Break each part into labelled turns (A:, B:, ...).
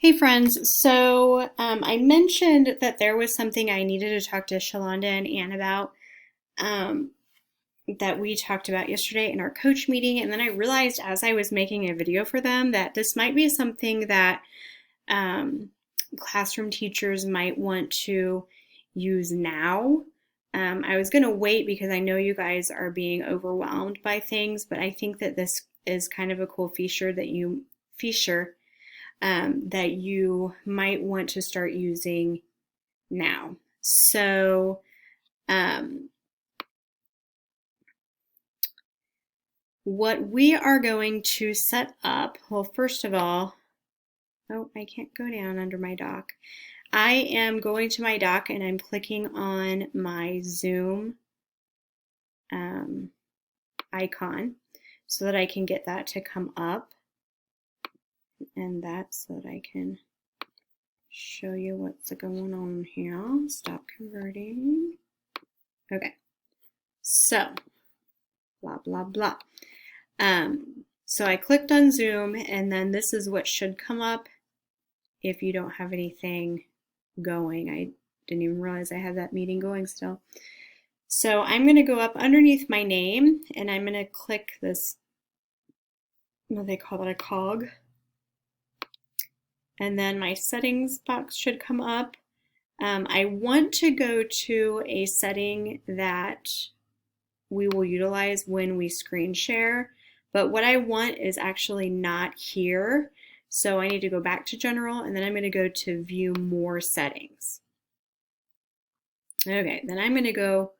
A: Hey friends, so I mentioned that there was something I needed to talk to Shalonda and Ann about um, that we talked about yesterday in our coach meeting, and then I realized as I was making a video for them that this might be something that um, classroom teachers might want to use now. I was going to wait because I know you guys are being overwhelmed by things, but I think that this is kind of a cool feature that you might want to start using now. So, um, what we are going to set up, well, first of all, oh, I can't go down under my dock. I am going to my dock and I'm clicking on my Zoom icon so that I can get that to come up, and that's so that I can show you what's going on here. Stop converting. Okay, so blah, blah, blah. So I clicked on Zoom, and then this is what should come up if you don't have anything going. I didn't even realize I had that meeting going still. So I'm going to go up underneath my name, and I'm going to click this, what they call it, a cog. And then my settings box should come up. I want to go to a setting that we will utilize when we screen share, but what I want is actually not here. So I need to go back to general, and then I'm going to go to view more settings. Okay, then I'm going to go,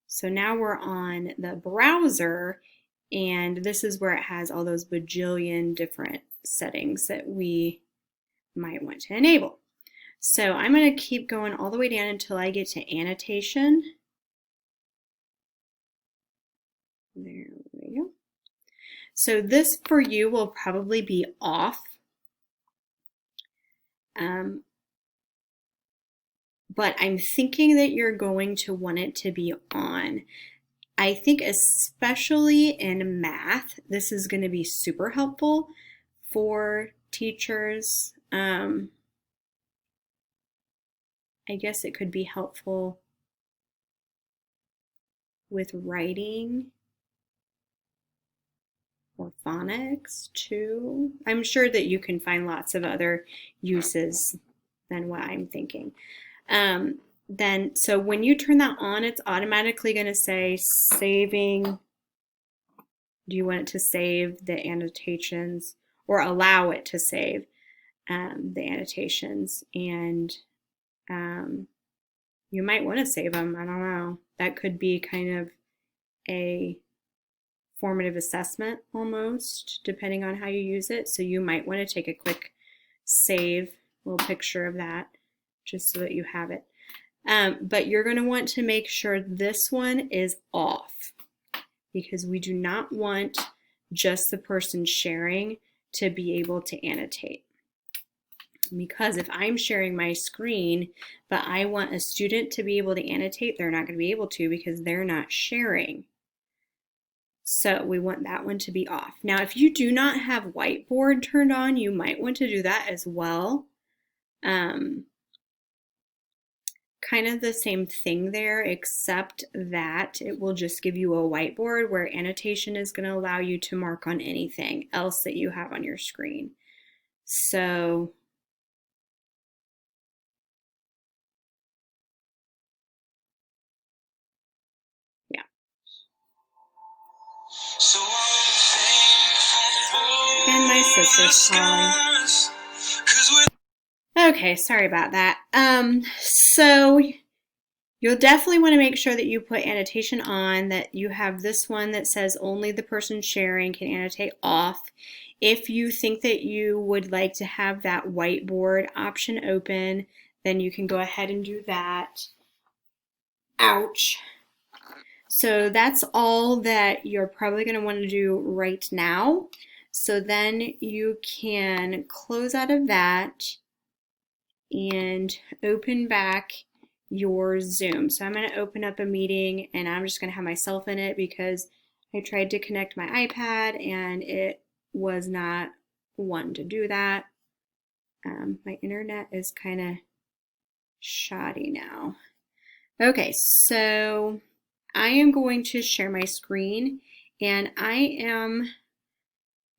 A: so now we're on the browser, and this is where it has all those bajillion different settings that we might want to enable. So I'm going to keep going all the way down until I get to annotation. There we go. So this for you will probably be off. But I'm thinking that you're going to want it to be on. I think especially in math, this is going to be super helpful for teachers. I guess it could be helpful with writing or phonics too. I'm sure that you can find lots of other uses than what I'm thinking. So when you turn that on, it's automatically going to say saving. Do you want it to save the annotations or allow it to save the annotations? And you might want to save them. I don't know. That could be kind of a formative assessment almost, depending on how you use it. So you might want to take a quick save, little picture of that, just so that you have it. But you're going to want to make sure this one is off, because we do not want just the person sharing to be able to annotate. Because if I'm sharing my screen, but I want a student to be able to annotate, they're not going to be able to because they're not sharing. So we want that one to be off. Now, if you do not have whiteboard turned on, you might want to do that as well. Kind of the same thing there, except that it will just give you a whiteboard where annotation is going to allow you to mark on anything else that you have on your screen. So yeah. And my sister's calling. Okay, sorry about that. So you'll definitely want to make sure that you put annotation on, that you have this one that says only the person sharing can annotate off. If you think that you would like to have that whiteboard option open, then you can go ahead and do that. Ouch. So that's all that you're probably going to want to do right now. So then you can close out of that and open back your Zoom. So I'm going to open up a meeting, and I'm just going to have myself in it because I tried to connect my iPad and it was not one to do that. My internet is kind of shoddy now. Okay, so I am going to share my screen, and I am,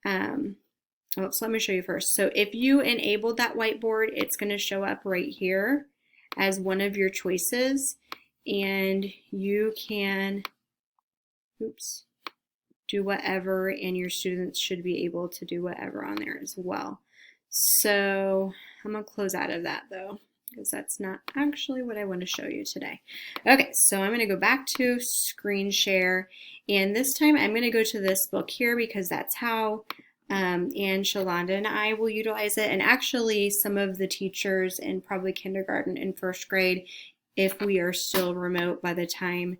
A: so let me show you first. So if you enabled that whiteboard, it's going to show up right here as one of your choices, and you can, oops, do whatever, and your students should be able to do whatever on there as well. So I'm going to close out of that though, because that's not actually what I want to show you today. Okay, so I'm going to go back to screen share, and this time I'm going to go to this book here because that's how Anne, Shalonda, and I will utilize it, and actually some of the teachers in probably kindergarten and first grade, if we are still remote by the time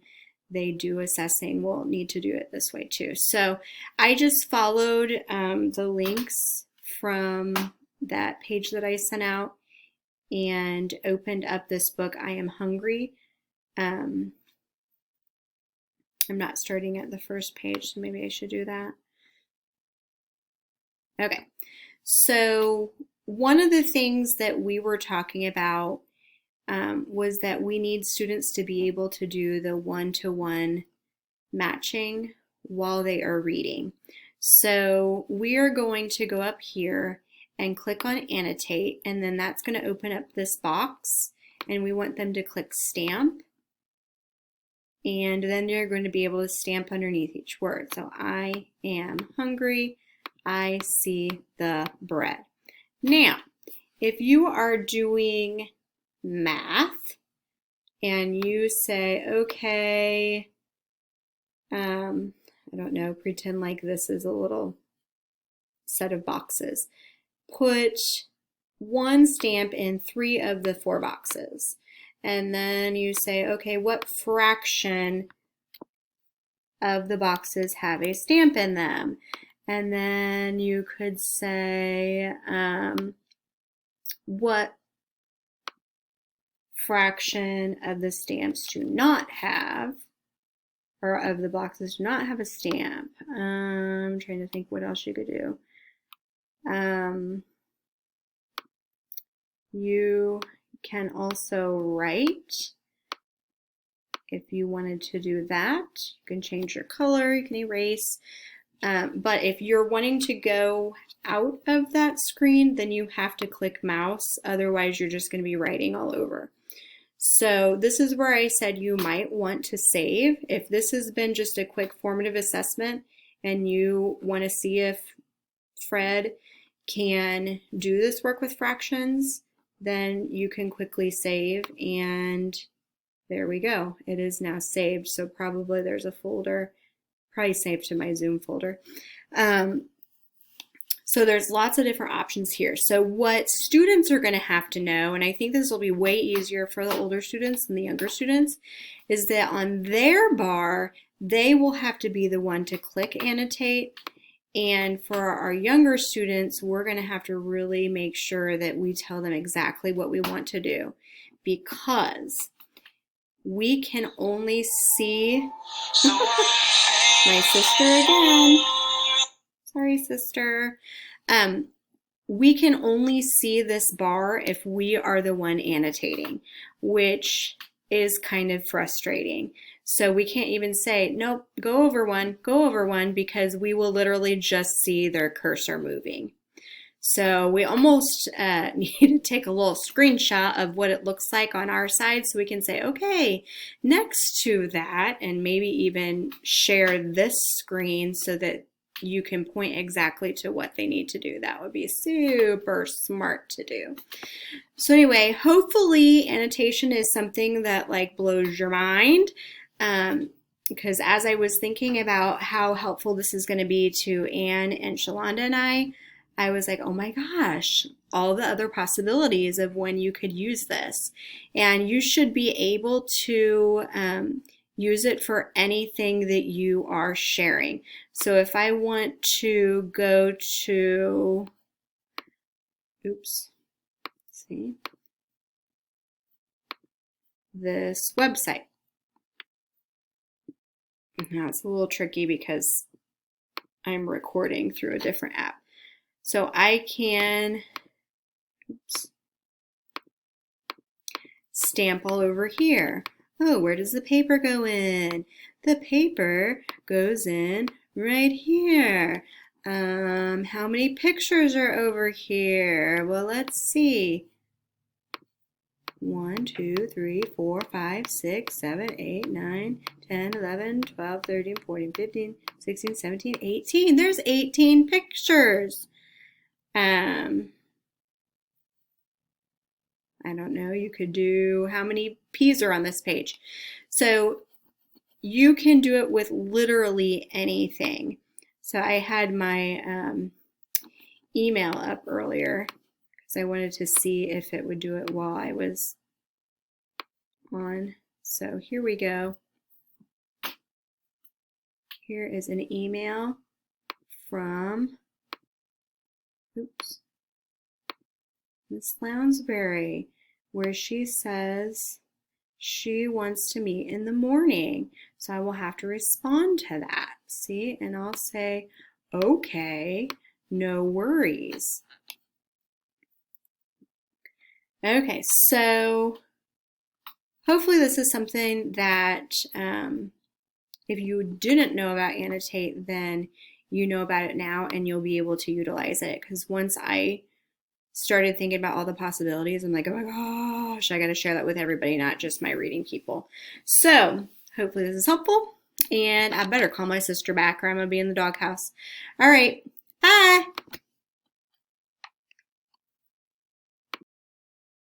A: they do assessing, will need to do it this way too. So I just followed the links from that page that I sent out and opened up this book, I Am Hungry. I'm not starting at the first page, so maybe I should do that. Okay, so one of the things that we were talking about was that we need students to be able to do the one-to-one matching while they are reading. So we are going to go up here and click on Annotate, and then that's going to open up this box, and we want them to click Stamp, and then you're going to be able to stamp underneath each word. So I am hungry, I see the bread. Now, if you are doing math and you say, okay, I don't know, pretend like this is a little set of boxes. Put one stamp in 3 of the 4 boxes. And then you say, okay, what fraction of the boxes have a stamp in them? And then you could say, what fraction of the stamps do not have, or of the boxes do not have a stamp? I'm trying to think what else you could do. You can also write. If you wanted to do that, you can change your color, you can erase. But if you're wanting to go out of that screen, then you have to click mouse. Otherwise, you're just going to be writing all over. So this is where I said you might want to save. If this has been just a quick formative assessment and you want to see if Fred can do this work with fractions, then you can quickly save, and there we go. It is now saved. So probably there's a folder, probably saved to my Zoom folder. So there's lots of different options here. So what students are going to have to know, and I think this will be way easier for the older students than the younger students, is that on their bar, they will have to be the one to click Annotate. And for our younger students, we're going to have to really make sure that we tell them exactly what we want to do, because we can only see my sister again. Sorry, sister. We can only see this bar if we are the one annotating, which is kind of frustrating. So we can't even say, nope, go over one, because we will literally just see their cursor moving. So we almost need to take a little screenshot of what it looks like on our side so we can say, okay, next to that, and maybe even share this screen so that you can point exactly to what they need to do. That would be super smart to do. So anyway, hopefully annotation is something that like blows your mind, because as I was thinking about how helpful this is going to be to Anne and Shalonda and I was like, oh my gosh, all the other possibilities of when you could use this. And you should be able to use it for anything that you are sharing. So if I want to go to, oops, let's see, this website. Now it's a little tricky because I'm recording through a different app. So I can stamp all over here. Oh, where does the paper go in? The paper goes in right here. How many pictures are over here? Well, let's see. 1, 2, 3, 4, 5, 6, 7, 8, 9, 10, 11, 12, 13, 14, 15, 16, 17, 18. There's 18 pictures. I don't know, you could do how many P's are on this page. So you can do it with literally anything. So I had my email up earlier because I wanted to see if it would do it while I was on. So here we go. Here is an email from, Miss Lounsbury, where she says she wants to meet in the morning. So I will have to respond to that. See, and I'll say, okay, no worries. Okay, so hopefully this is something that if you didn't know about Annotate, then you know about it now and you'll be able to utilize it. Because once I started thinking about all the possibilities, I'm like, oh my gosh, I got to share that with everybody, not just my reading people. So hopefully this is helpful. And I better call my sister back or I'm going to be in the doghouse. All right, bye.